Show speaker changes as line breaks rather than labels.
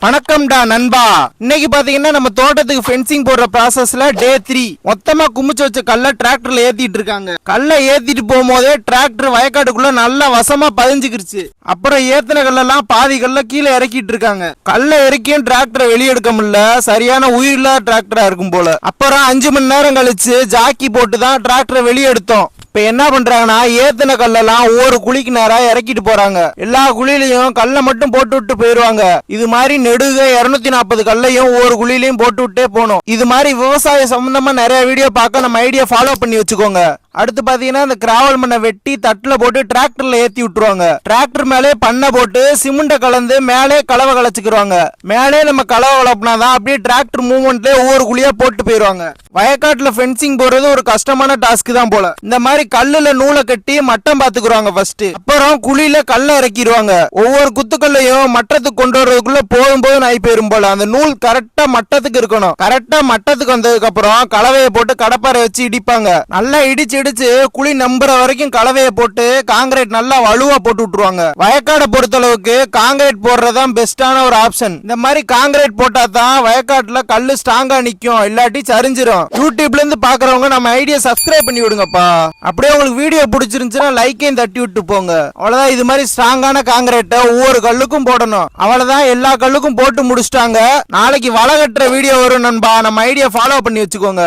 வணக்கம்டா நண்பா. இன்னைக்கு பாத்தீங்கன்னா நம்ம தோட்டத்துக்கு ஃபென்சிங் போடுற ப்ராசஸ்ல டே 3 மொத்தமா குமிச்சு வச்ச கல்ல டிராக்டர்ல ஏத்திட்டு இருக்காங்க. கல்ல ஏத்திட்டு போகும்போதே டிராக்டர் வயக்காட்டுக்குள்ள நல்லா வசமா பதிஞ்சுக்கிருச்சு. அப்புறம் ஏத்தின கல்லெல்லாம் பாதி கல்ல கீழே இறக்கிட்டு இருக்காங்க. கல்ல இறக்கியும் டிராக்டரை வெளியே எடுக்க முடியல, சரியான உயிரில்லா டிராக்டரா இருக்கும் போல. அப்புறம் 5 மணி நேரம் கழிச்சு ஜாக்கி போட்டு தான் டிராக்டரை வெளியே எடுத்தோம். இப்ப என்ன பண்றாங்கன்னா ஏத்தின கல்லெல்லாம் ஒவ்வொரு குழிக்கு நேரா இறக்கிட்டு போறாங்க. எல்லா குழியிலையும் கல்லை மட்டும் போட்டு விட்டு போயிருவாங்க. இது மாதிரி நெடுக 240 கல்லையும் ஒவ்வொரு குழியிலையும் போட்டு விட்டே போகணும். இது மாதிரி விவசாய சம்பந்தமா நிறைய வீடியோ பார்க்க நம்ம ஐடியா ஃபாலோ பண்ணி வச்சுக்கோங்க. அடுத்து பாத்தீங்கன்னா இந்த கிராவல் மண்ணை வெட்டி தட்டுல போட்டு டிராக்டர்ல ஏத்தி விட்டுருவாங்க. டிராக்டர் மேலே பண்ணை போட்டு சிமெண்ட கலந்து மேலே கலவை கலச்சுக்குருவாங்க. மேலே நம்ம கலவை கலப்புனாதான் அப்படியே டிராக்டர் மூவ்மெண்ட்ல ஒவ்வொரு குழியா போட்டு போயிருவாங்க. வயக்காட்டுல ஃபென்சிங் போறது ஒரு கஷ்டமான டாஸ்க் தான் போல. இந்த மாதிரி கல்லுல நூலை கட்டி மட்டம் பாத்துக்குறாங்க ஃபர்ஸ்ட். அப்புறம் குழியில கல்ல இறக்கிடுவாங்க. ஒவ்வொரு குத்துக்கல்லையும் மட்டத்துக்கு கொண்டு வர்றதுக்குள்ள போதும் ஆகி போயிரும் போல. அந்த நூல் கரெக்டா மட்டத்துக்கு இருக்கணும். கரெக்டா மட்டத்துக்கு வந்ததுக்கு அப்புறம் கலவையை போட்டு கடப்பாரை வச்சு இடிப்பாங்க. நல்லா இடிச்சு குழி நம்புற வரைக்கும் கலவையை போட்டு காங்கிரீட் நல்லா வலுவா போட்டு விட்டுருவாங்க. வயக்காடை பொறுத்த அளவுக்கு காங்கிரீட் போடுறதுதான் பெஸ்டான ஒரு ஆப்ஷன். இந்த மாதிரி காங்கிரீட் போட்டா தான் வயக்காட்டுல கல்லு ஸ்ட்ராங்கா நிக்கும், இல்லாட்டி சரிஞ்சிரும். யூடியூப்ல இருந்து பாக்குறவங்க நம்ம ஐடியா சப்ஸ்கிரைப் பண்ணி விடுங்கப்பா. அப்படியே உங்களுக்கு வீடியோ பிடிச்சிருந்துச்சுன்னா லைக்கையும் தட்டி விட்டு போங்க. அவ்வளவுதான். இது மாதிரி ஸ்ட்ராங்கான காங்கிரீட்டை ஒவ்வொரு கல்லுக்கும் போடணும். அவ்வளவுதான். எல்லா கல்லுக்கும் போட்டு முடிச்சிட்டாங்க. நாளைக்கு வலை கட்டுற வீடியோ வரும் நண்பா. நம்ம ஐடியா ஃபாலோ பண்ணி வச்சுக்கோங்க.